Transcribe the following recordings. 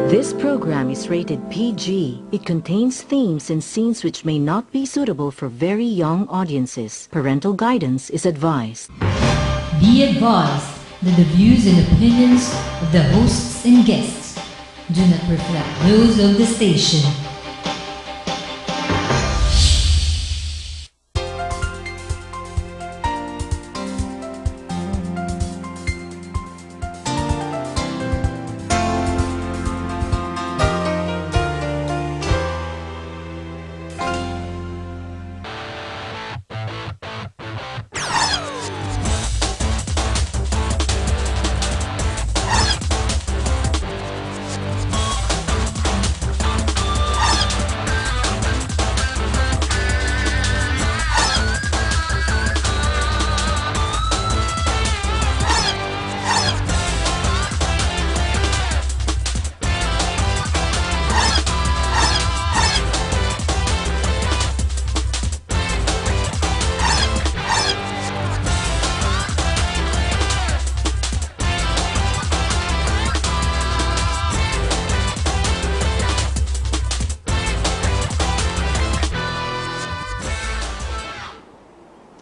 This program is rated PG. It contains themes and scenes which may not be suitable for very young audiences. Parental guidance is advised. Be advised that the views and opinions of the hosts and guests do not reflect those of the station.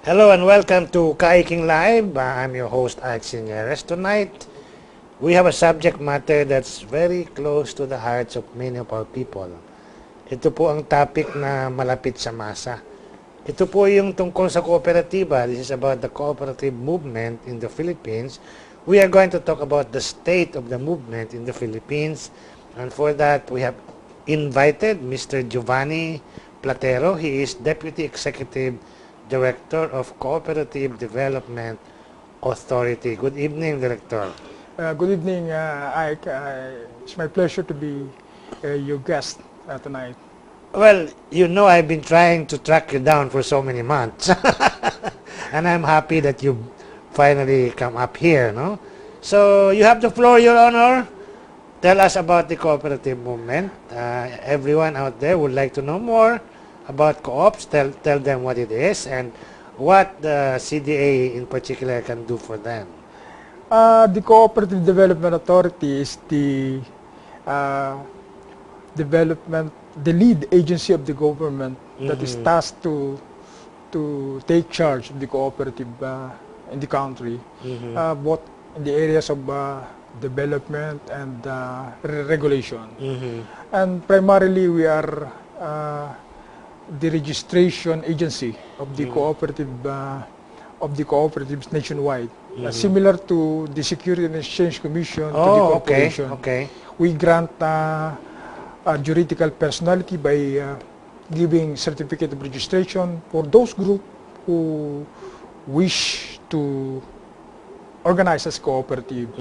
Hello and welcome to Ka Iking Live. I'm your host, Alice Mercado. Tonight, we have a subject matter that's very close to the hearts of many of our people. Ito po ang topic na malapit sa masa. Ito po yung tungkol sa kooperatiba. This is about the cooperative movement in the Philippines. We are going to talk about the state of the movement in the Philippines. And for that, we have invited Mr. Giovanni Platero. He is Deputy Executive Director of Cooperative Development Authority. Good evening, Director. Good evening, Ike. It's my pleasure to be your guest tonight. Well, you know I've been trying to track you down for so many months. And I'm happy that you finally come up here, no? So, you have the floor, Your Honor. Tell us about the cooperative movement. Everyone out there would like to know more about co-ops. Tell them what it is and what the CDA in particular can do for them. The Cooperative Development Authority is the lead agency of the government that is tasked to take charge of the cooperative in the country, both in the areas of development and regulation. And primarily we are the registration agency of the cooperatives nationwide, similar to the Security and Exchange Commission to the corporation. Okay. We grant a juridical personality by giving certificate of registration for those groups who wish to organize as cooperative.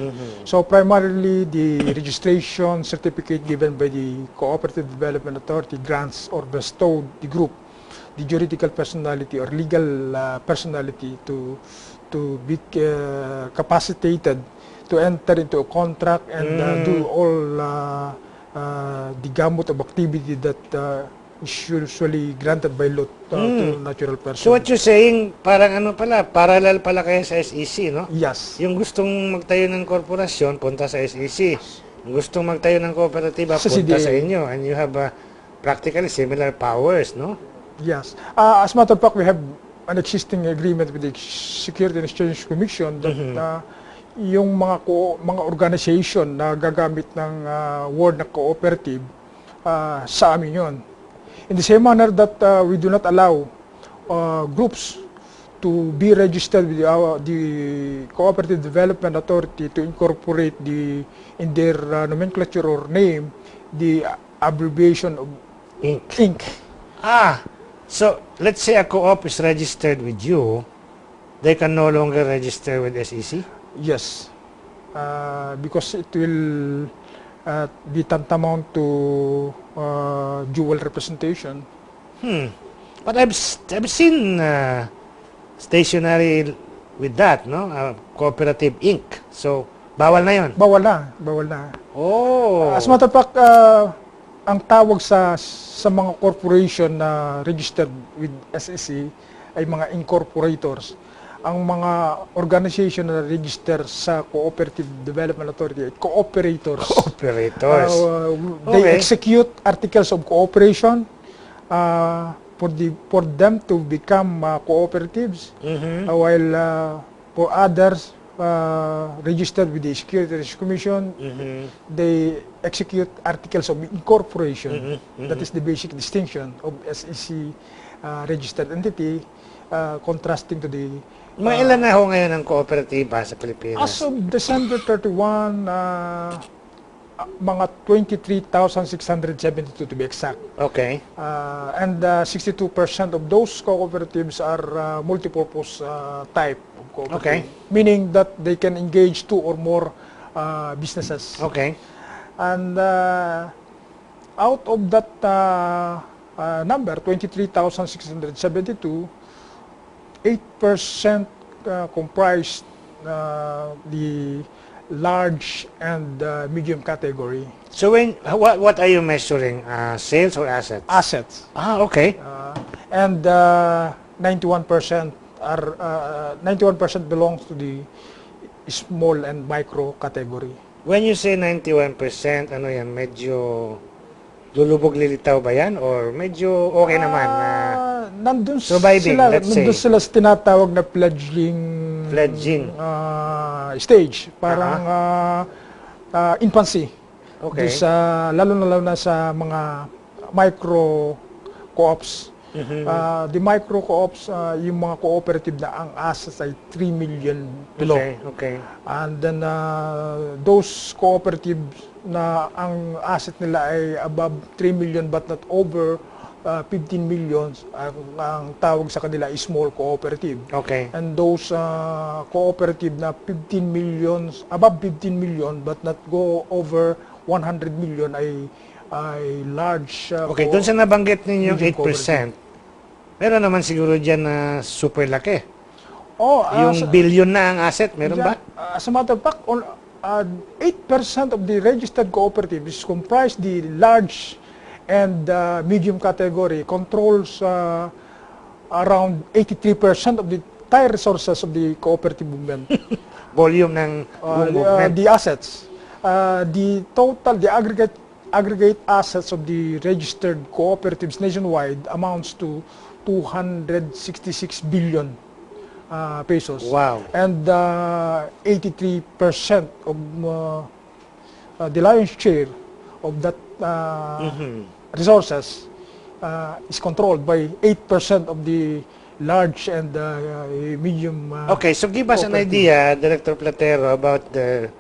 So primarily the registration certificate given by the Cooperative Development Authority grants or bestowed the group the juridical personality or legal personality to be capacitated to enter into a contract and do all the gamut of activity that is usually granted by law to natural persons. So what you're saying, parang ano pala, parallel pala kayo sa SEC, no? Yes. Yung gustong magtayo ng korporasyon, punta sa SEC. Yung gustong magtayo ng kooperatiba, punta sa inyo. And you have practically similar powers, no? Yes. As a matter of fact, we have an existing agreement with the Security and Exchange Commission that yung mga organization na gagamit ng word na cooperative, sa amin yun. In the same manner that we do not allow groups to be registered with the Cooperative Development Authority to incorporate in their nomenclature or name the abbreviation of Inc. So let's say a co-op is registered with you, they can no longer register with SEC? Yes, because it will be tantamount to dual representation. But I've seen stationery with that, no? Cooperative Inc. So, bawal na yun? Bawal na. Oh. As a matter of fact, ang tawag sa mga corporation na registered with SEC ay mga incorporators. ang mga organization na register sa Cooperative Development Authority, cooperators. Operators. They Okay. execute articles of cooperation for them to become cooperatives, while for others registered with the Securities Commission, they execute articles of incorporation. That is the basic distinction of SEC registered entity, contrasting to the Mga ilan na ho ngayon ang kooperatiba sa Pilipinas? as of December 31, mga 23,672 to be exact. Okay. And 62% of those cooperatives are multipurpose type of cooperative. Okay. Meaning that they can engage 2 or more businesses. Okay. And out of that number, 23,672, 8% comprised the large and medium category. So what are you measuring? Sales or assets? Assets. Okay. And 91% belongs to the small and micro category. When you say 91%, ano yan, medyo lulubog lilitaw ba yan? Or medyo okay naman? Nandun surviving, sila, let's say. nandun sila sa tinatawag na fledgling stage. Parang infancy. Okay. Lalo na sa mga micro co-ops. The micro co-ops, yung mga cooperative na ang assets ay 3 million below. Okay. And then those cooperatives na ang asset nila ay above 3 million but not over 15 million, ang tawag sa kanila is small cooperative. Okay. And those cooperative na 15 millions, above 15 million but not go over 100 million ay large. Okay, doon sa nabanggit ninyong medium 8%, meron naman siguro dyan na super laki. Yung Sa- billion na ang asset, meron ba? As a matter of fact, 8% of the registered cooperatives comprise the large and medium category, controls around 83% of the entire resources of the cooperative movement. Volume ng movement. The assets, the aggregate assets of the registered cooperatives nationwide amounts to 266 billion pesos. Wow. And 83% of the lion's share of that resources is controlled by 8% of the large and medium. Okay, so give us an idea, Director Platero, about their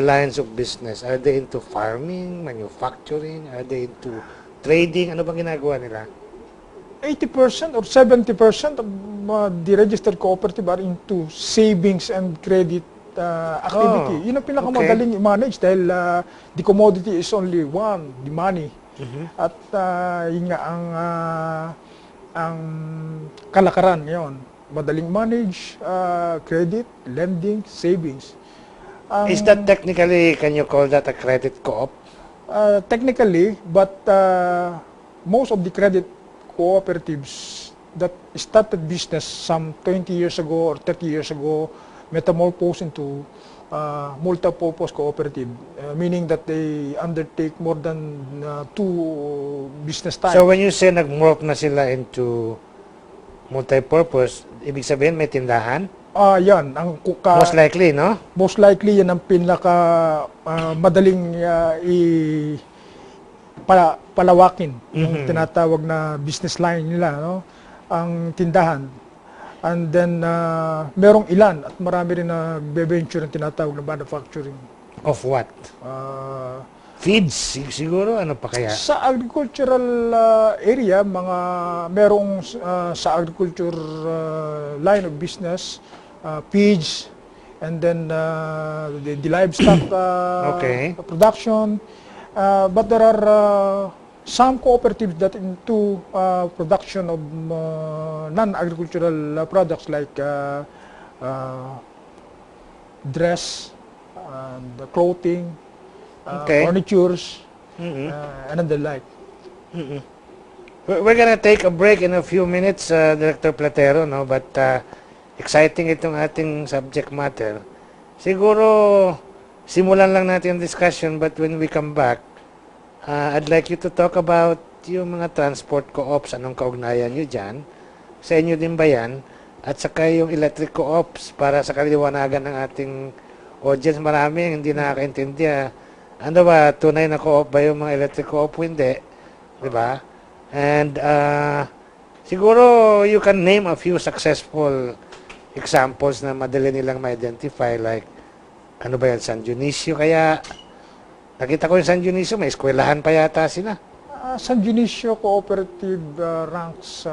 lines of business. Are they into farming, manufacturing? Are they into trading? Ano bang ginagawa nila? 80% or 70% of the registered cooperative are into savings and credit activity. Yun ang pinakamadaling i-manage dahil the commodity is only one, the money. At yun nga ang kalakaran ngayon. Madaling manage, credit, lending, savings. Is that technically, can you call that a credit co-op? Technically, but most of the credit cooperatives that started business some 20 years ago or 30 years ago metamorphosed into multi-purpose cooperative, meaning that they undertake more than 2 business types. So when you say nag-morph na sila into multi-purpose, ibig sabihin may tindahan? Yan ang Most likely, no? Most likely yan ang pinaka madaling palawakin, yung tinatawag na business line nila, no? Ang tindahan. And then merong ilan at marami rin na nagbe-venture ng tinatawag na manufacturing. Of what? Feeds, siguro? Ano pa kaya? Sa agricultural area, merong sa agriculture line of business, feeds, and then the livestock production. But there are some cooperatives that into production of non-agricultural products like dress, and clothing, furnitures, and the like. We're gonna take a break in a few minutes, Director Platero, no? But exciting itong ating subject matter. Siguro, simulan lang natin ang discussion, but when we come back, I'd like you to talk about yung mga transport co-ops, anong kaugnayan nyo dyan. Sa inyo din ba yan? At saka yung electric co-ops, para sa kaliwanagan ng ating audience, maraming hindi nakakaintindi. Ano ba, tunay na co-op ba yung mga electric co-op? Hindi. Diba? And siguro you can name a few successful examples na madali nilang ma-identify, like ano ba yan, San Dionisio kaya? Nakita ko yung San Dionisio, may eskwelahan pa yata sila. San Dionisio Cooperative ranks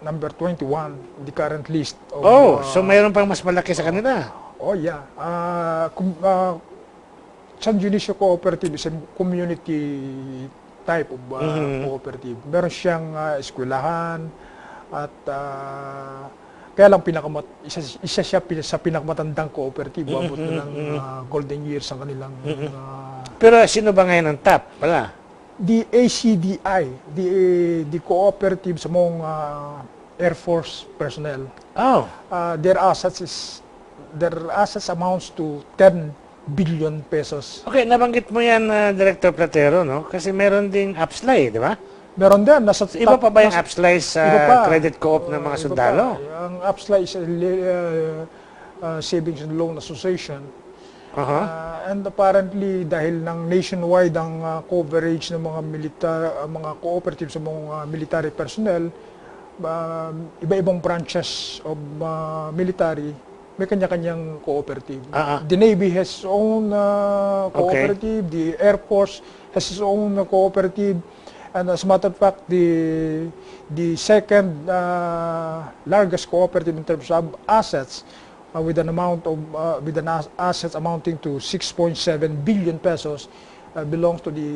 number 21 in the current list. Of, so mayroon pang mas malaki sa kanila. Oh yeah. San Dionisio Cooperative is a community type of cooperative. Meron siyang eskwelahan at kaya lang isa siya sa pinakamatandang cooperative. Abot na ng golden years ang kanilang... Pero sino ba ngayon ang top? Wala. The ACDI, the cooperatives among Air Force personnel. Oh. Their assets amounts to 10 billion pesos. Okay, nabanggit mo yan, Director Platero, no? Kasi meron ding APSLAY, di ba? Meron din. Iba pa ba yung APSLAY sa credit co-op ng mga sundalo? Ang APSLAY is a Savings and Loan Association. And apparently, dahil ng nationwide ang coverage ng mga cooperatives sa mga military personnel, iba-ibang branches of military, may kanya-kanyang cooperative. The Navy has its own cooperative, the Air Force has its own cooperative, and as a matter of fact, the second largest cooperative in terms of assets, with an assets amounting to 6.7 billion pesos, belongs to the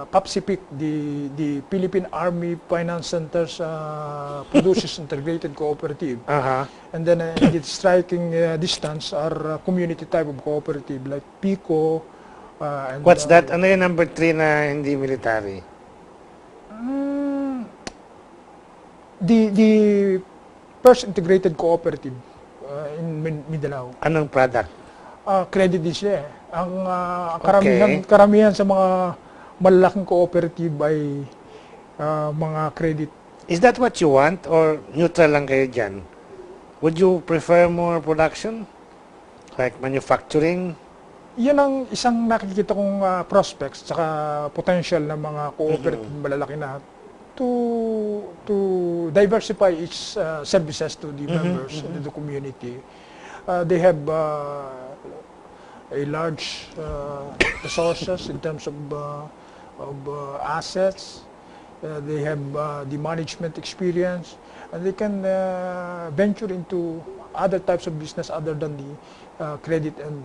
PAPSIPIC, the Philippine Army Finance Center's Producers Integrated Cooperative. And then in the striking distance are community type of cooperative like PICO. And, what's that? Ano yung number 3 na hindi military? The First Integrated Cooperative in Mindanao. Anong product? Credit din siya eh. Ang karamihan sa mga malalaking cooperative ay mga credit. Is that what you want or neutral lang kayo dyan? Would you prefer more production? Like manufacturing? Yan ang isang nakikita kong prospects saka potential ng mga cooperative malalaki na to diversify its services to the members and the community. They have a large resources in terms of assets. They have the management experience, and they can venture into other types of business other than the credit and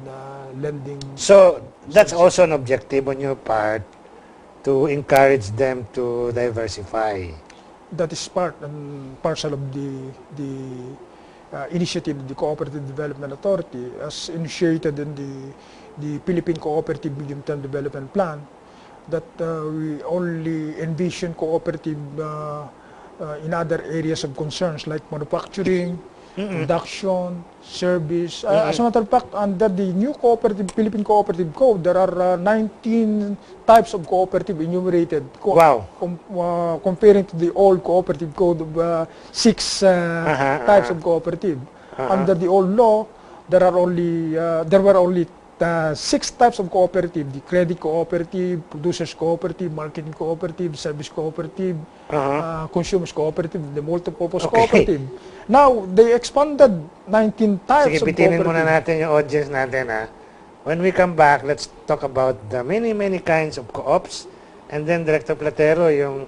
lending. So that's also an objective on your part, to encourage them to diversify. That is part and parcel of the initiative of the Cooperative Development Authority, as initiated in the Philippine Cooperative Medium-Term Development Plan, that we only envision cooperative in other areas of concerns like manufacturing, production, service. As a matter of fact, under the new Philippine Cooperative Code, there are 19 types of cooperative enumerated. Comparing to the old Cooperative Code of 6 types of cooperative. Under the old law, there were only 6 types of cooperative: the credit cooperative, producers cooperative, marketing cooperative, service cooperative, consumers cooperative, the multipurpose cooperative. Now, they expanded 19 types of cooperative. Sige, pitinin muna natin yung audience natin, ha. When we come back, let's talk about the many kinds of co-ops, and then Director Platero, yung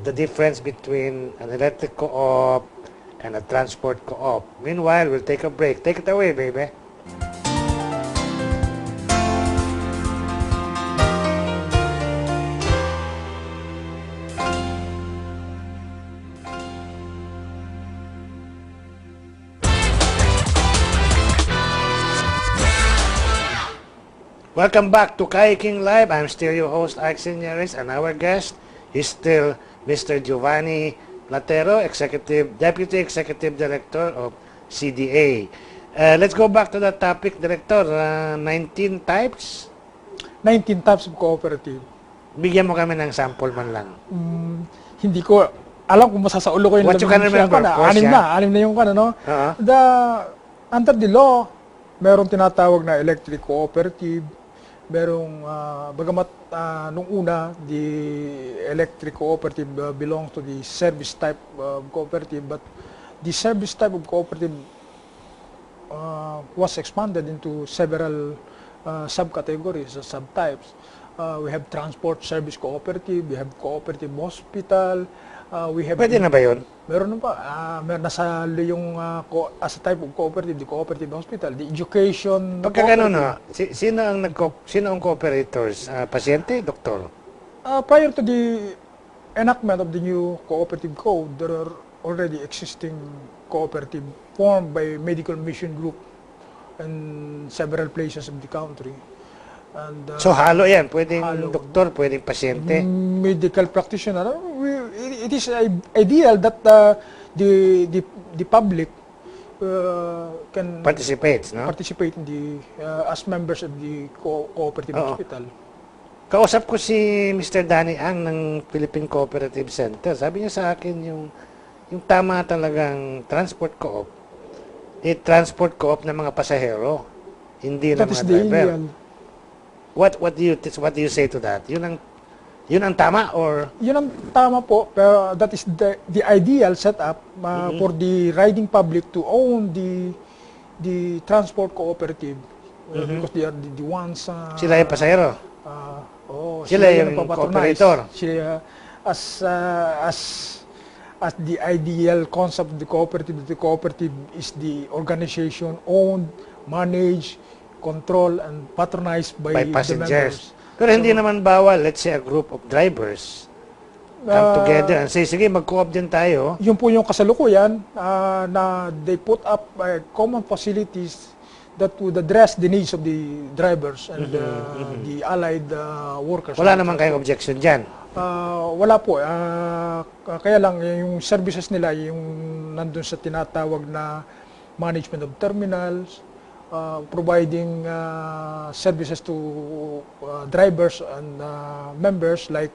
the difference between an electric co-op and a transport co-op. Meanwhile, we'll take a break. Take it away, baby. Welcome back to Ka Iking Live. I'm still your host, Alex Mercado, and our guest is still Mr. Giovanni Platero, Deputy Executive Director of CDA. Let's go back to that topic, Director. 19 types? 19 types of cooperative. Bigyan mo kami ng sample man lang. Hindi ko alam kung masasaulo ko yung What you can remember, of course, anim na yung under the law, merong tinatawag na electric cooperative, merong, bagamat nung una, the electric cooperative belongs to the service type of cooperative, but the service type of cooperative was expanded into several subcategories, subtypes. We have transport service cooperative, we have cooperative hospital, we have... Pwede na ba yun? Meron na pa. Meron nasa yung as a type of cooperative, the cooperative hospital, the education... Pagka gano'n na, sino ang cooperators? Pasyente, doktor? Prior to the enactment of the new cooperative code, there are already existing cooperative formed by medical mission group in several places of the country. And, so halo yan, pwedeng doktor, pwedeng pasyente. Medical practitioner. It is ideal that the public can participate in the as members of the cooperative hospital. Kausap ko si Mr. Danny Ang ng Philippine Cooperative Center. Sabi niya sa akin yung tama talagang transport co-op, transport co-op ng mga pasahero, hindi ng mga driver. What do you say to that? Yun ang tama or yun ang tama po, pero that is the ideal setup for the riding public to own the transport cooperative because they are the ones sila yung pasahero. Sila yung cooperator. Sila as the ideal concept of the cooperative is the organization owned, managed, control and patronized by passengers. Pero hindi naman bawal, let's say a group of drivers come together and say, sige, mag-co-op din tayo. Yun po yung kasalukuyan na they put up common facilities that would address the needs of the drivers and the allied workers. Wala naman kayong objection dyan? Wala po. Kaya lang, yung services nila, yung nandun sa tinatawag na management of terminals, providing services to drivers and members like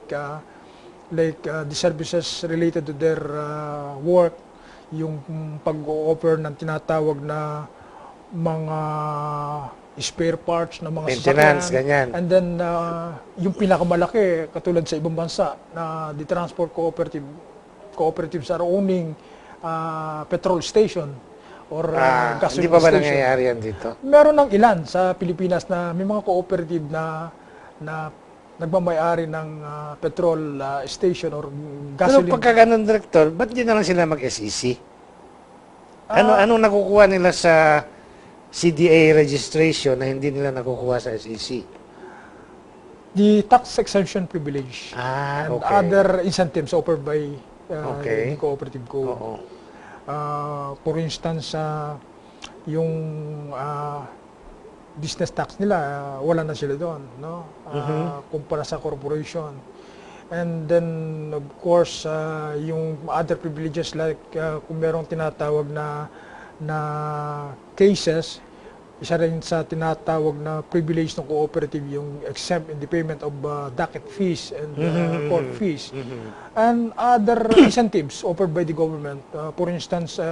the services related to their work, yung pag-offer ng tinatawag na mga spare parts na mga maintenance, sasakyan. ganyan. And then yung pinakamalaki katulad sa ibang bansa na the transport cooperatives are owning petrol station or gasoline hindi pa ba station. nangyayari yan dito? Meron ng ilan sa Pilipinas na may mga cooperative na nagmamayari ng petrol station or gasoline. Pero pagka ganun, Director, ba't di na lang sila mag-SEC? Anong nakukuha nila sa CDA registration na hindi nila nakukuha sa SEC? The tax exemption privilege and other incentives offered by the cooperative code. For instance, yung business tax nila, wala na sila doon, no? Kumpara sa corporation. And then, of course, yung other privileges like kung merong tinatawag na cases, isa rin sa tinatawag na privilege ng cooperative yung exempt in the payment of docket fees and court fees. And other incentives offered by the government. For instance,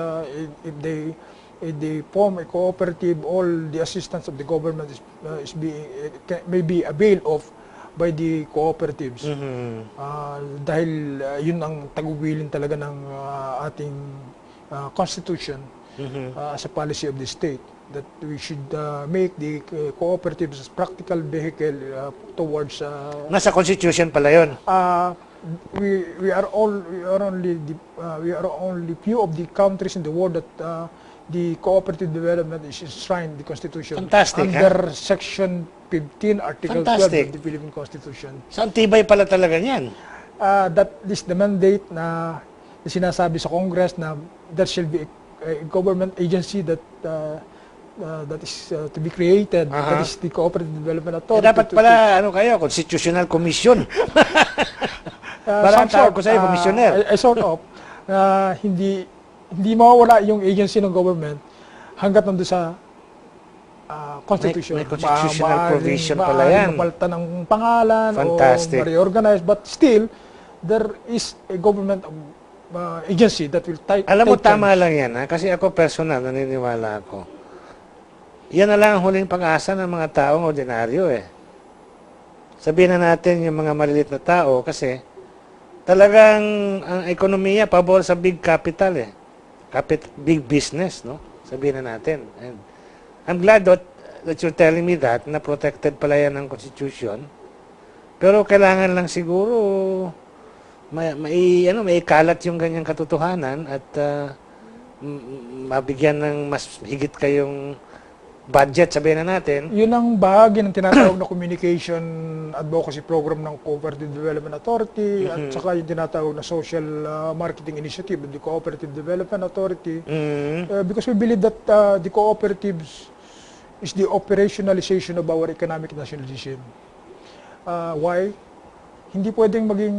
if they form a cooperative, all the assistance of the government may be availed of by the cooperatives. Dahil yun ang tagubilin talaga ng ating constitution as a policy of the state, that we should make the cooperatives as practical vehicle towards nasa constitution pala yun. We are only few of the countries in the world that the cooperative development is enshrined in the constitution. Fantastic, under section 15 article 12 Fantastic. of the Philippine Constitution. So, ang tibay pala talaga niyan. That is the mandate na sinasabi sa Congress na there shall be a government agency that is to be created. That is the Cooperative Development Authority. Dapat pala, Constitutional Commission. Parang tawag ko sa'yo, Commissioner. Sort of. hindi mawawala yung agency ng government hanggat nandun sa Constitution. May constitutional provision pala maaaring yan. mapalitan ng pangalan Fantastic. o ma-reorganize, but still, there is a government agency that will Alam mo, take tama charge. lang yan. Ha? Kasi ako personal, naniniwala ako. Yan na lang ang huling pag-asa ng mga taong ordinaryo eh. Sabihin na natin yung mga maliliit na tao kasi talagang ang ekonomiya pabor sa big capital eh. Big business, no? Sabihin na natin. And I'm glad that you're telling me that na protected pala yan ng Constitution. Pero kailangan lang siguro may kalat yung ganyang katotohanan at mabigyan ng mas higit kayong budget, sabihin na natin. Yun ang bahagi ng tinatawag na communication advocacy program ng Cooperative Development Authority at saka yung tinatawag na social marketing initiative of the Cooperative Development Authority. Because we believe that the cooperatives is the operationalization of our economic nationalism. Why? Hindi pwedeng maging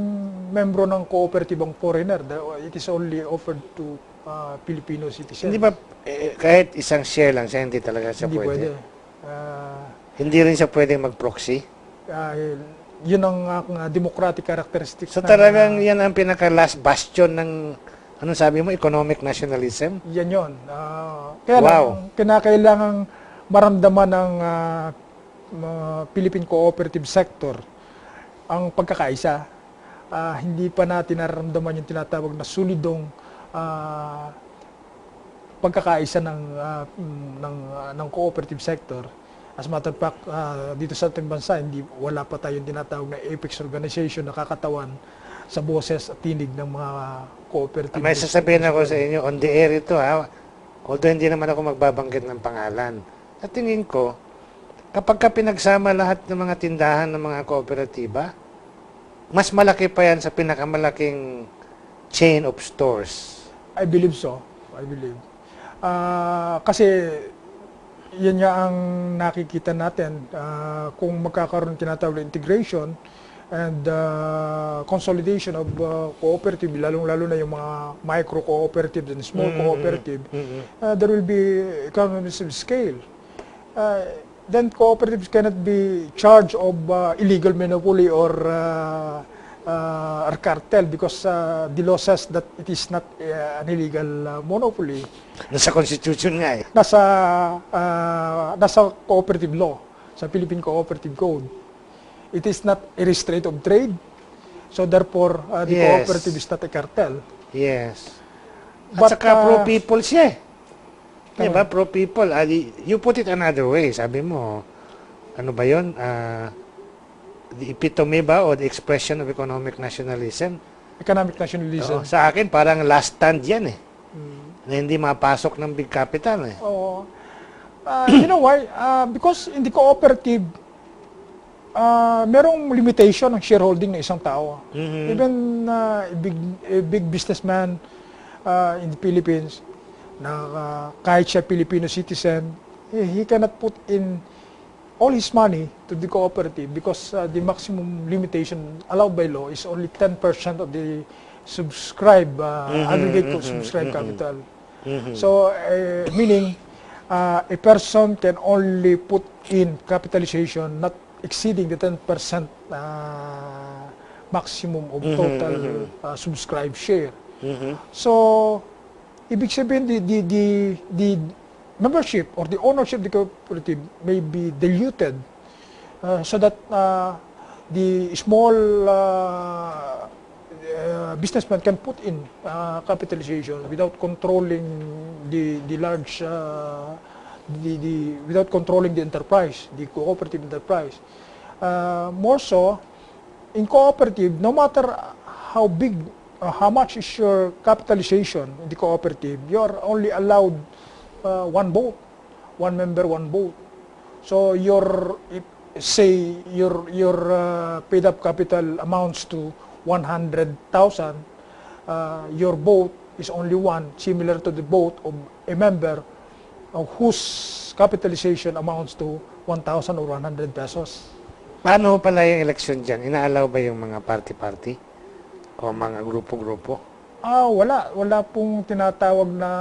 membro ng cooperative ang foreigner. It is only offered to Filipino citizens. Hindi ba kahit isang share lang siya, hindi talaga siya Hindi pwede? pwede. Hindi rin siya pwedeng mag-proxy? Yun ang democratic characteristics. So talagang yan ang pinaka-last bastion ng, anong sabi mo, economic nationalism? Yan yun. Kaya lang, kinakailangang maramdaman ng Philippine cooperative sector ang pagkakaisa. Hindi pa natin nararamdaman yung tinatawag na solidong pagkakaisa ng cooperative sector. As a matter of fact, dito sa ating bansa, wala pa tayong tinatawag na apex organization na kakatawan sa boses at tinig ng mga cooperative. May sasabihin ako sa inyo, on the air ito ha, although hindi naman ako magbabanggit ng pangalan. Sa tingin ko, kapag pinagsama lahat ng mga tindahan ng mga kooperatiba, mas malaki pa yan sa pinakamalaking chain of stores. I believe so. I believe. Kasi yan nga ang nakikita natin kung magkakaroon tinatawag na integration and consolidation of cooperative, lalong-lalo na yung mga micro cooperatives and small cooperative, there will be economies of scale. Then cooperatives cannot be charged of illegal monopoly or cartel because the law says that it is not an illegal monopoly. Nasa Constitution nga eh. Nasa cooperative law, sa Philippine Cooperative Code. It is not a restraint of trade, so therefore the cooperative is not a cartel. Yes. But, At saka pro-people siya eh. Diba? Pro-people. You put it another way. Sabi mo, ano ba yun? The epitome ba o the expression of economic nationalism? Economic nationalism. Sa akin, parang last stand yan eh. Na hindi mapasok ng big capital eh. You know why? Because in the cooperative, merong limitation ng shareholding ng isang tao. Even a big businessman in the Philippines, na kahit siya Filipino citizen, he cannot put in all his money to the cooperative because the maximum limitation allowed by law is only 10% of the aggregate subscribed capital. So, meaning, a person can only put in capitalization not exceeding the 10% maximum of total subscribed share. So, ibig sabihin, the membership or the ownership of the cooperative may be diluted so that the small businessman can put in capitalization without controlling the large, without controlling the enterprise, the cooperative enterprise. More so, in cooperative, no matter how big, how much is your capitalization in the cooperative, you are only allowed one vote, one member, one vote. So say your paid up capital amounts to 100,000, your vote is only one, similar to the vote of a member of whose capitalization amounts to 1,000 or 100 pesos. Paano pala yung election dyan? Inaalaw ba yung mga party-party? O mga grupo-grupo? Wala. Wala pong tinatawag na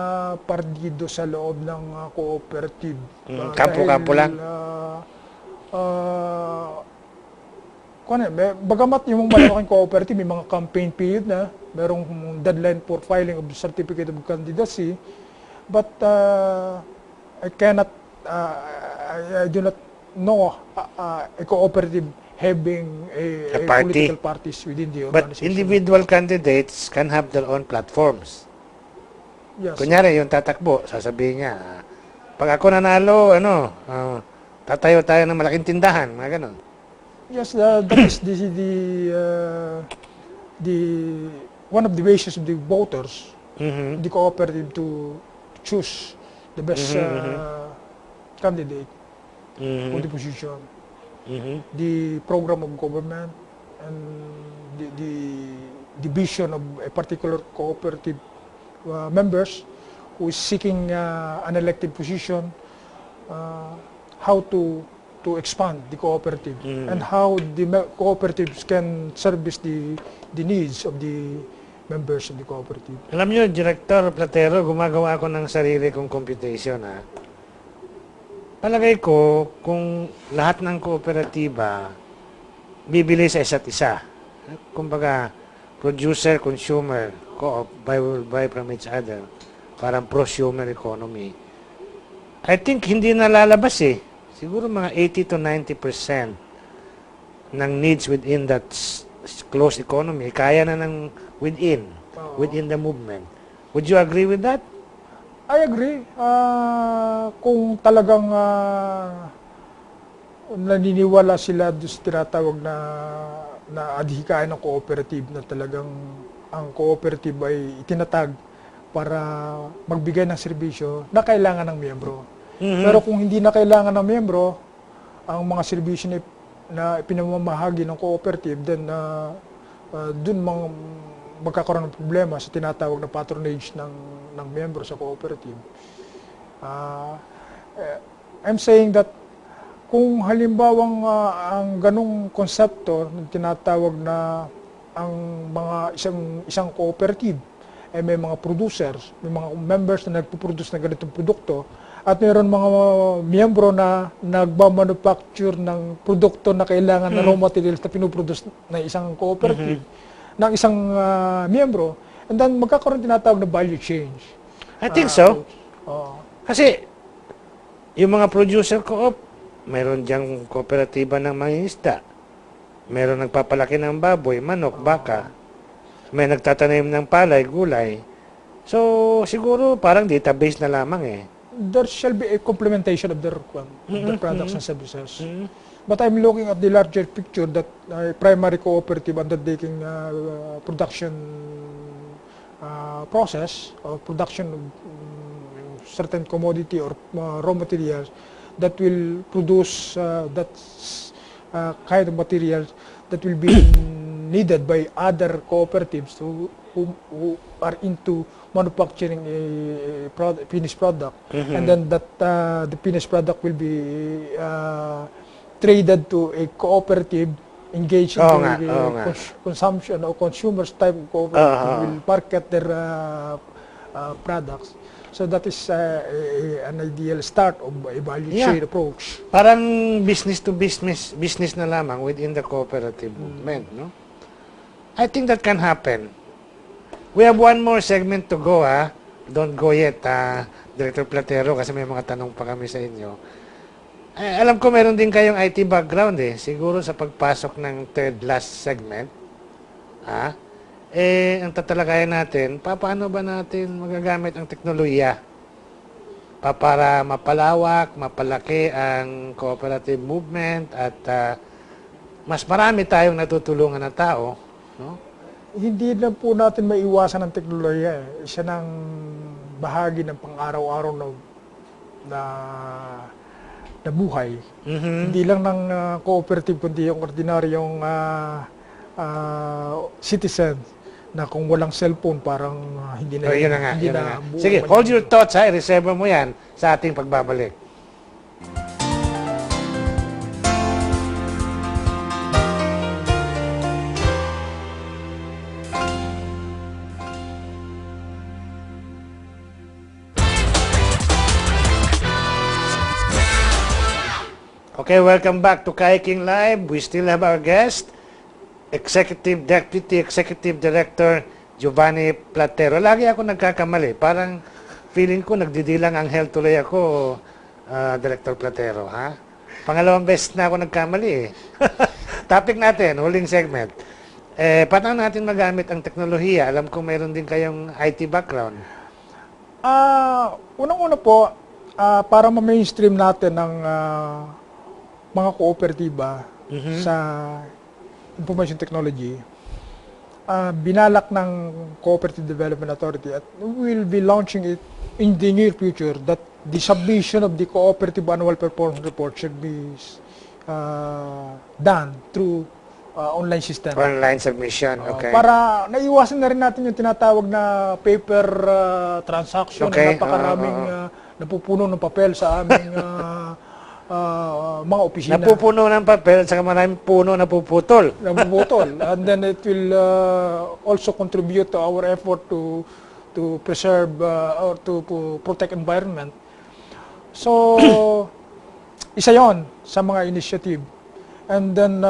partido sa loob ng cooperative. Kampo-kampo lang? Bagamat yung malaking cooperative, may mga campaign period na, merong deadline for filing of the certificate of candidacy, but I cannot, I do not know a cooperative having a party. political parties within the But organization. individual candidates can have their own platforms. Yes. Kunyari, yung tatakbo, sasabihin niya, pag ako nanalo, tatayo tayo ng malaking tindahan, mga ganon. Yes, that is the one of the wishes of the voters, the cooperative to choose the best candidate for the position. The program of government and the vision of a particular cooperative members who is seeking an elected position, how to expand the cooperative and how the cooperatives can service the needs of the members of the cooperative. Alam niyo, Director Platero, gumagawa ako ng sarili kong computation, ha. Palagay ko, kung lahat ng kooperatiba bibili sa isa't isa, kumbaga, producer, consumer, co-op, will buy from each other, parang prosumer economy, I think hindi na lalabas eh. Siguro mga 80 to 90% ng needs within that closed economy, kaya na ng within the movement. Would you agree with that? I agree. Kung talagang naniniwala sila doon sa tinatawag na adhikain ng cooperative, na talagang ang cooperative ay itinatag para magbigay ng serbisyo na kailangan ng miyembro. Pero kung hindi na kailangan ng miyembro ang mga serbisyo na pinamamahagi ng cooperative, then doon magkakaroon ng problema sa tinatawag na patronage ng miyembro sa cooperative. I'm saying that kung halimbawang ang ganong konsepto ng tinatawag na ang mga isang cooperative ay may mga producers, may mga members na nagpo-produce ng ganitong produkto, at mayroon mga miyembro na nagmamanufacture ng produkto na kailangan na raw materials na pinuproduce ng isang cooperative, ng isang miyembro, and then magkakaroon tinatawag na value change. I think so. Kasi, yung mga producer co-op, mayroon diyang kooperatiba ng mga isda, mayroon nagpapalaki ng baboy, manok, baka, may nagtatanim ng palay, gulay. So, siguro parang database na lamang eh. There shall be a complementation of their products and services. But I'm looking at the larger picture that a primary cooperative undertaking production process or production of certain commodity or raw materials that will produce that kind of materials that will be needed by other cooperatives who are into manufacturing a finished product, and then that the finished product will be traded to a cooperative engaged in consumption or consumers type of cooperative will market their products. So that is an ideal start of a value chain approach. Parang business to business na lamang within the cooperative movement, no? I think that can happen. We have one more segment to go, ha? Don't go yet, Director Platero, kasi may mga tanong pa kami sa inyo. Alam ko meron din kayong IT background eh. Siguro sa pagpasok ng third last segment, ang tatalakayan natin, paano ba natin magagamit ang teknolohiya para mapalawak, mapalaki ang cooperative movement at mas marami tayong natutulungan na tao, no? Hindi na po natin maiwasan ang teknolohiya. Isa ng bahagi ng pang-araw-araw na buhay. Hindi lang ng cooperative, kundi yung ordinaryong citizen na kung walang cellphone, parang hindi na. Yun na nga. Sige, hold your thoughts, ha. I-reserve mo yan sa ating pagbabalik. Okay, welcome back to Ka Iking Live. We still have our guest, Deputy Executive Director Giovanni Platero. Lagi ako nagkakamali. Parang feeling ko nagdidilang anghel tuloy ako, Director Platero, ha? Pangalawang beses na ako nagkamali eh. Topic natin, huling segment. Paano natin magamit ang teknolohiya? Alam ko mayroon din kayong IT background. Unang-una po, para ma-mainstream natin ang mga kooperatiba sa information technology, binalak ng Cooperative Development Authority at we will be launching it in the near future that the submission of the Cooperative Annual Performance Report should be done through online system. Online submission, okay. Para naiwasan na rin natin yung tinatawag na paper transaction, Okay. napakaraming napupuno ng papel sa aming mga opisina. Napupuno ng papel, saka maraming puno napuputol. Napuputol. And then it will also contribute to our effort to preserve or to protect environment. So, isa yon sa mga initiative. And then,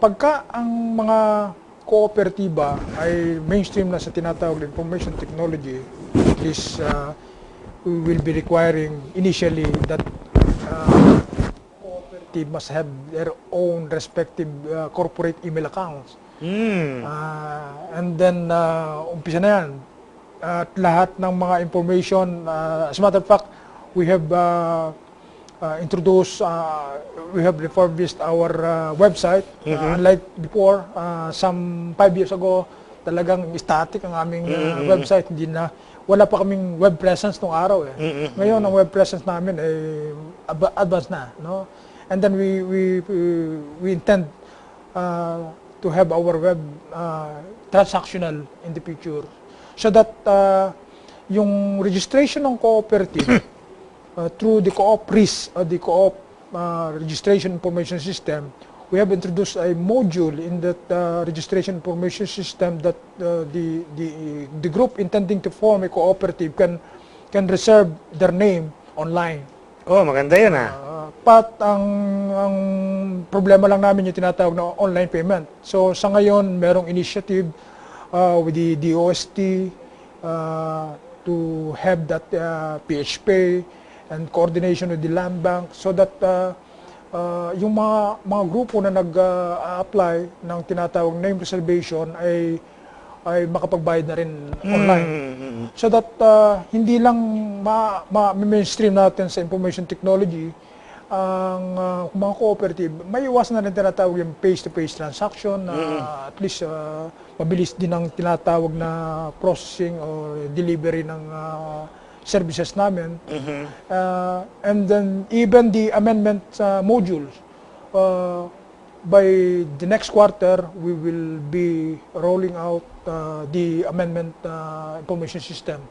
pagka ang mga kooperatiba ay mainstream na sa tinatawag na information technology, at least we will be requiring initially that cooperative must have their own respective corporate email accounts. And then, umpisa na yan. At lahat ng mga information, as a matter of fact, we have introduced, we have refurbished our website. Unlike before, some 5 years ago, talagang static ang aming website. Wala pa kaming web presence nung araw eh. Ngayon, ang web presence namin ay advanced na. No? And then we intend to have our web transactional in the future. So that yung registration ng cooperative through the co-op RIS, the co-op registration information system, we have introduced a module in that registration information system that the group intending to form a cooperative can reserve their name online. Oh, maganda yun But ang problema lang namin yung tinatawag na online payment. So sa ngayon, merong initiative with the DOST to have that PHP and coordination with the land bank so that yung mga grupo na nag-apply ng tinatawag name reservation ay makapagbayad na rin online. So that hindi lang ma-mainstream natin sa information technology ang mga cooperative, may iwasan na rin tinatawag yung face-to-face transaction na at least mabilis din ang tinatawag na processing or delivery ng services namin. And then even the amendment modules, by the next quarter, we will be rolling out the amendment information system.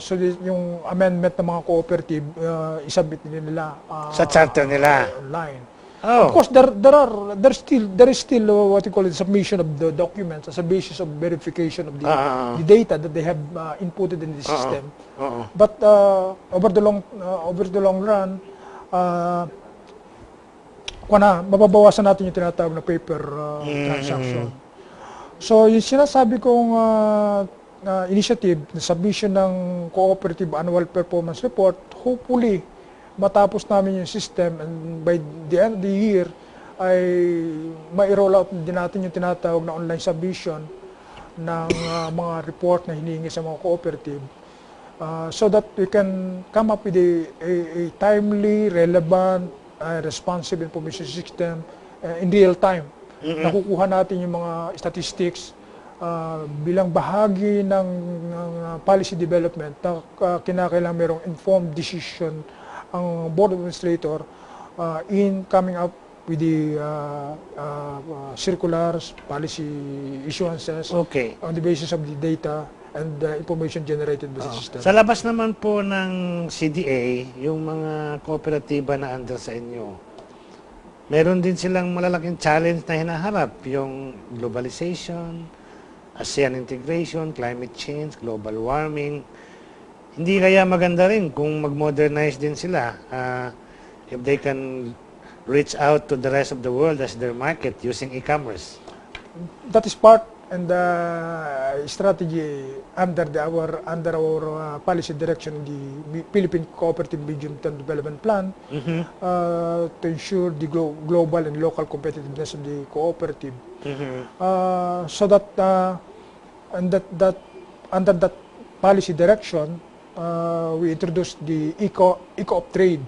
So yung amendment ng mga cooperative, isubmit nila sa charter nila online. Oh. Of course, there is still what you call it, submission of the documents as a basis of verification of the data that they have inputted in the system. But over the long run, mababawasan natin yung tinatawag na paper transaction. So yung sinasabi kong initiative, the submission ng Cooperative Annual Performance Report, hopefully matapos namin yung system and by the end of the year ay mai-roll out din natin yung tinatawag na online submission ng mga report na hinihingi sa mga cooperative so that we can come up with a timely, relevant, responsive information system in real time. Nakukuha natin yung mga statistics bilang bahagi ng policy development na kinakailangan merong informed decision ang Board of Administrator in coming up with the circulars, policy issuances on the basis of the data and the information generated by the system. Sa labas naman po ng CDA, yung mga kooperatiba na under sa inyo, meron din silang malalaking challenge na hinaharap, yung globalization, ASEAN integration, climate change, global warming. Hindi kaya maganda rin kung mag-modernize din sila if they can reach out to the rest of the world as their market using e-commerce. That is part and the strategy under our policy direction in the Philippine Cooperative Medium-Term Development Plan to ensure the global and local competitiveness of the cooperative. So that under that policy direction, we introduced the eco-op trade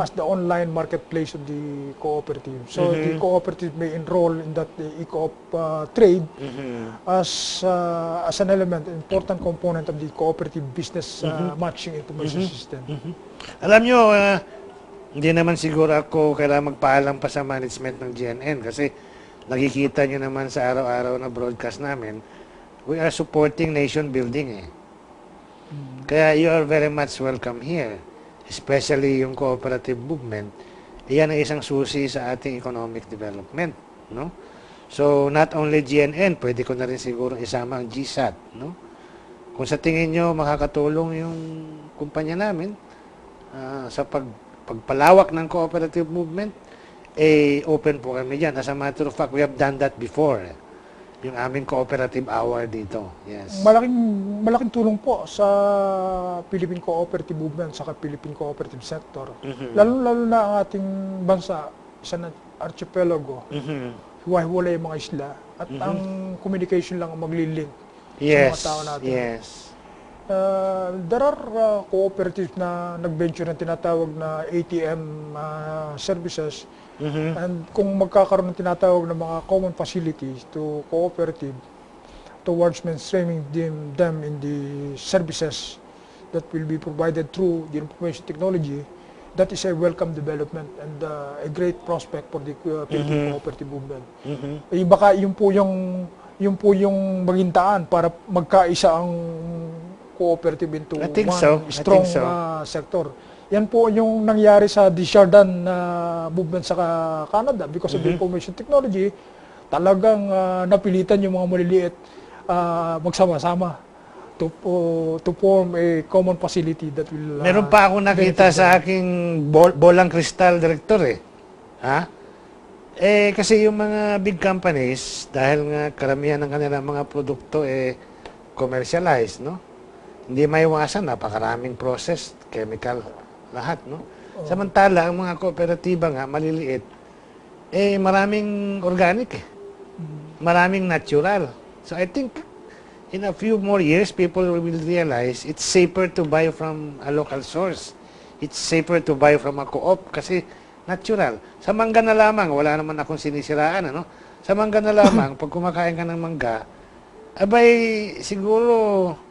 as the online marketplace of the cooperative. So the cooperative may enroll in that eco-op trade as an element, important component of the cooperative business matching information system. Alam nyo, hindi naman siguro ako kailangan magpaalam pa sa management ng GNN kasi nakikita nyo naman sa araw-araw na broadcast namin, we are supporting nation building Kaya you are very much welcome here, especially yung cooperative movement. Iyan ang isang susi sa ating economic development, no? So, not only GNN, pwede ko na rin siguro isama ang GSAT, no? Kung sa tingin nyo makakatulong yung kumpanya namin sa pagpalawak ng cooperative movement, open po kami dyan. As a matter of fact, we have done that before. Yung aming cooperative hour dito. Yes. Malaking tulong po sa Philippine Cooperative Movement sa Philippine Cooperative Sector. Lalo na ang ating bansa, isang archipelago, hiwa-hiwalay yung mga isla, at ang communication lang ang maglilink sa mga tao natin. Yes. There are cooperatives na nag-venture na tinatawag na ATM services. And kung magkakaroon ng tinatawag na mga common facilities to cooperative towards mainstreaming them in the services that will be provided through the information technology, that is a welcome development and a great prospect for the Philippine Cooperative Movement. Baka yun po yung magintaan para magkaisa ang cooperative into one strong sector. Yan po yung nangyari sa Desjardins movement sa Canada because of the information technology. Talagang napilitan yung mga maliliit magsama-sama to form a common facility that will Meron pa ako nakita sa aking bolang kristal, Director kasi yung mga big companies, dahil nga karamihan ng kanilang mga produkto commercialized, no? Hindi maiwasan, napakaraming process, chemical, lahat, no? Samantala, ang mga kooperatiba nga, maliliit, maraming organic, maraming natural. So I think, in a few more years, people will realize it's safer to buy from a local source. It's safer to buy from a co-op kasi natural. Sa mangga na lamang, wala naman akong sinisiraan, ano? Sa mangga na lamang, pag kumakain ka ng mangga, abay, siguro,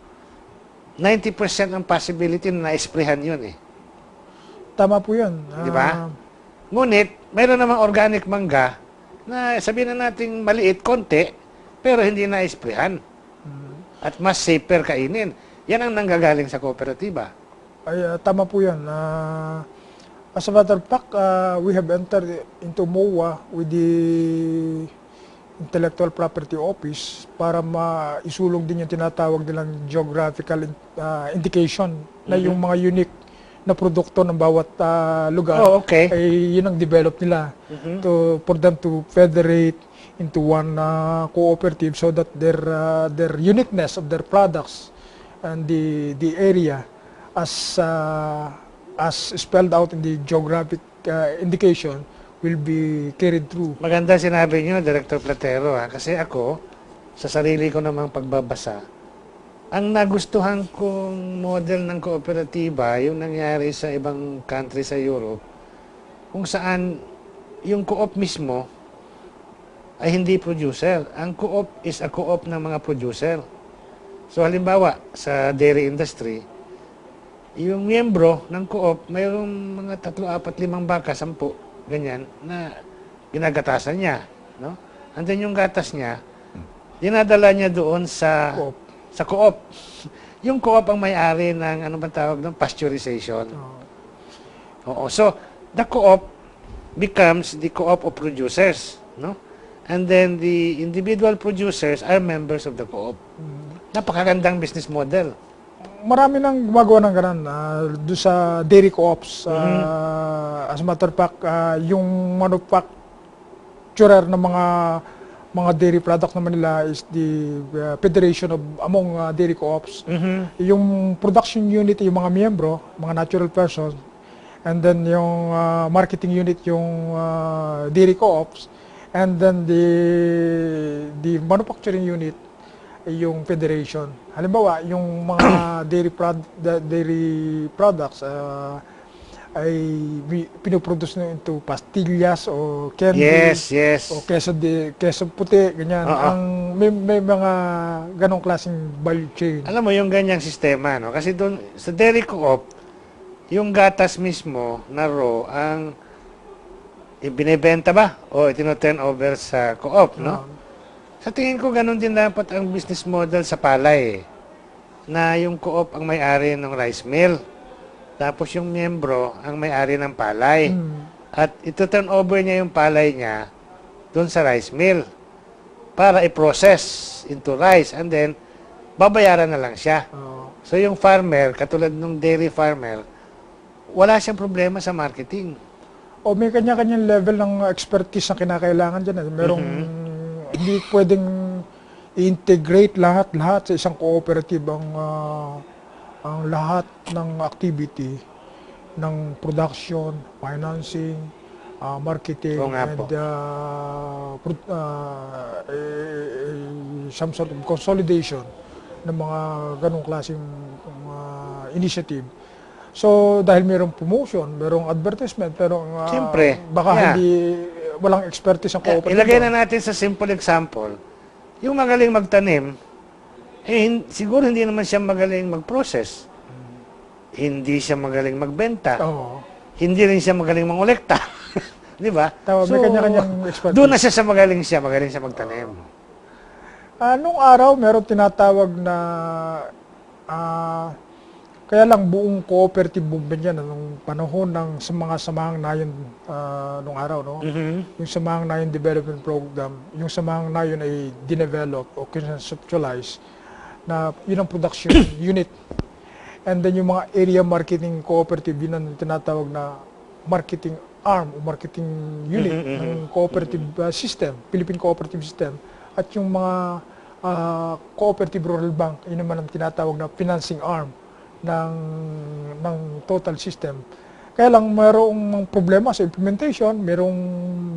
90% ang possibility na na-esprehan yun Tama po yun. Di ba? Ngunit, mayroon namang organic mangga na sabihin na natin maliit, konti, pero hindi na-esprehan. At mas safer kainin. Yan ang nanggagaling sa kooperatiba. Ay, tama po yan. As a matter of fact, we have entered into MOA with the Intellectual Property Office para maisulong din yung tinatawag nilang geographical indication na yung mga unique na produkto ng bawat lugar ay yun ang develop nila for them to federate into one cooperative so that their uniqueness of their products and the area as spelled out in the geographic indication will be carried through. Maganda sinabi niyo, Director Platero, kasi ako, sa sarili ko namang pagbabasa, ang nagustuhan kong model ng kooperatiba, yung nangyari sa ibang country sa Europe, kung saan yung co-op mismo ay hindi producer. Ang co-op is a co-op ng mga producer. So halimbawa, sa dairy industry, yung miyembro ng co-op, mayroong mga 3, 4, 5 baka, 10, ganyan, na ginagatasan niya, no? And then yung gatas niya, dinadala niya doon sa co-op. Yung co-op ang may-ari ng, ano ba tawag ng pasteurization. Oo. So, the co-op becomes the co-op of producers, no? And then the individual producers are members of the co-op. Napakagandang business model. marami nang gumagawa ng ganun doon sa dairy co-ops. As a matter of fact, yung manufacturer ng mga dairy product naman nila is the federation of among dairy co-ops. Yung production unit, yung mga miyembro, mga natural persons, and then yung marketing unit, yung dairy co-ops, and then the manufacturing unit, yung federation. Halimbawa, yung mga dairy products ay pinoproduce na into pastillas o candy o queso puti, ganyan. May mga ganong klaseng value chain. Alam mo, yung ganyang sistema, no? Kasi doon, sa dairy co-op, yung gatas mismo na raw ang ibinebenta ba? O itino-turn over sa co-op, no? Sa tingin ko, ganun din dapat ang business model sa palay. Na yung co-op ang may-ari ng rice mill. Tapos yung miyembro ang may-ari ng palay. At ito-turn over niya yung palay niya doon sa rice mill para i-process into rice. And then, babayaran na lang siya. So yung farmer, katulad ng dairy farmer, wala siyang problema sa marketing. O may kanya-kanyang level ng expertise na kinakailangan dyan. Merong hindi pwedeng i-integrate lahat sa isang cooperative ang lahat ng activity ng production, financing, marketing, and some sort of consolidation ng mga ganong klaseng initiative. So, dahil mayroong promotion, mayroong advertisement, pero Siyempre, baka walang expertise ang cooperative. Ilagay na natin sa simple example, yung magaling magtanim, siguro hindi naman siya magaling mag-process. Hindi siya magaling magbenta. Hindi rin siya magaling mangolekta. Di ba? May kanya-kanyang expertise. Doon na siya sa magaling siya magtanim. Nung araw, meron tinatawag na kaya lang buong cooperative movement yan nung panahon ng mga samahang nayon nung araw, no? Yung samahang nayon development program, yung samahang nayon ay dinevelop o conceptualize na yun ang production unit. And then yung mga area marketing cooperative, yun ang tinatawag na marketing arm o marketing unit ng cooperative system, Philippine Cooperative System. At yung mga cooperative rural bank, yun naman ang tinatawag na financing arm ng total system. Kaya lang mayroong problema sa implementation, mayroong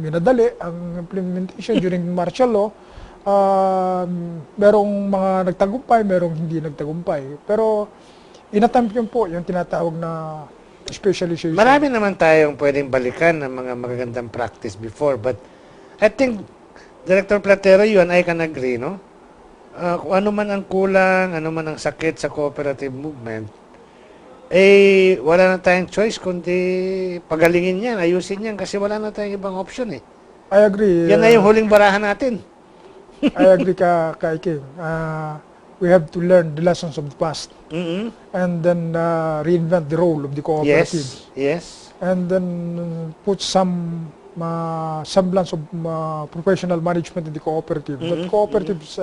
minadali ang implementation during martial law, mayroong mga nagtagumpay, mayroong hindi nagtagumpay. Pero inattempt yun po, yung tinatawag na specialization. Marami naman tayong pwedeng balikan ng mga magagandang practice before, but I think Director Platero, you and I can agree, no? Kung ano man ang kulang, ano man ang sakit sa cooperative movement, wala na tayong choice kundi pagalingin yan, ayusin yan, kasi wala na tayong ibang option eh. I agree. Yan na yung huling barahan natin. I agree Ka Iking. We have to learn the lessons of the past and then reinvent the role of the cooperatives. Yes. And then put some semblance of professional management in the cooperative. But cooperatives,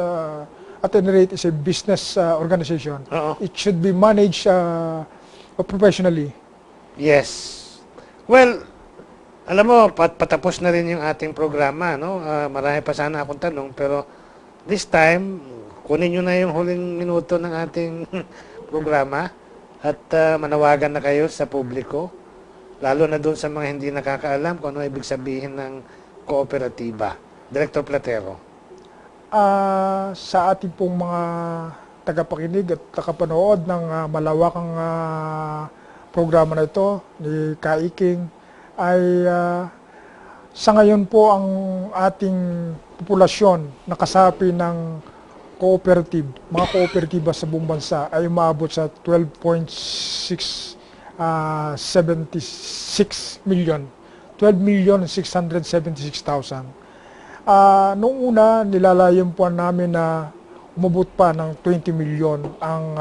at any rate, is a business organization. It should be managed professionally. Yes. Well, alam mo, patapos na rin yung ating programa, no? Marami pa sana akong tanong, pero this time, kunin nyo na yung huling minuto ng ating programa at manawagan na kayo sa publiko, lalo na doon sa mga hindi nakakaalam kung ano ibig sabihin ng kooperatiba. Director Platero. Sa ating pong mga tagapakinig at takapanood ng malawakang programa na ito ni Ka Iking, ay sa ngayon po ang ating populasyon na kasapi ng cooperative, mga kooperatiba sa buong bansa ay umaabot sa 12.76 million. 12,676,000. Noong una, nilalayan po namin na umabot pa ng 20 million ang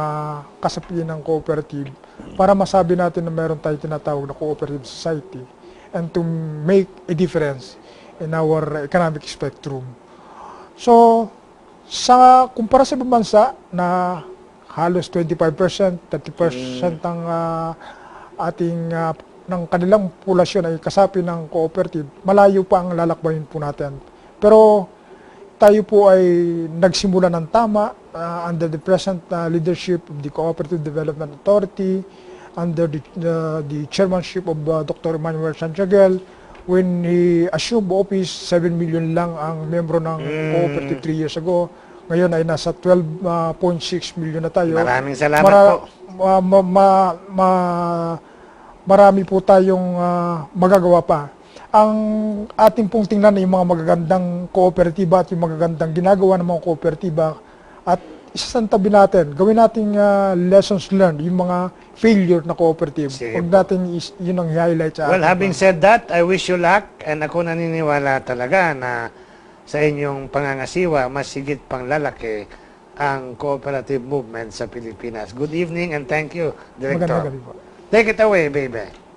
kasapian ng cooperative para masabi natin na meron tayo tinatawag na cooperative society and to make a difference in our economic spectrum. So, kumpara sa ibang bansa na halos 25%, 30% ang ating ng kanilang populasyon ay kasapi ng cooperative, malayo pa ang lalakbayin po natin. Pero tayo po ay nagsimula ng tama under the present leadership of the Cooperative Development Authority, under the chairmanship of Dr. Emmanuel Santiago. When he assumed office, 7 million lang ang membro ng cooperative 3 years ago. Ngayon ay nasa 12.6 million na tayo. Maraming salamat po. Marami po tayong magagawa pa. Ang ating pong tingnan ay yung mga magagandang kooperatiba at yung magagandang ginagawa ng mga kooperatiba at isasantabi natin, gawin nating lessons learned, yung mga failure na cooperative. Huwag natin yun ang highlight sa Well, having said that, I wish you luck and ako naniniwala talaga na sa inyong pangangasiwa, mas higit pang lalaki ang cooperative movement sa Pilipinas. Good evening and thank you, Director. Magandang gabi po. Take it away, baby.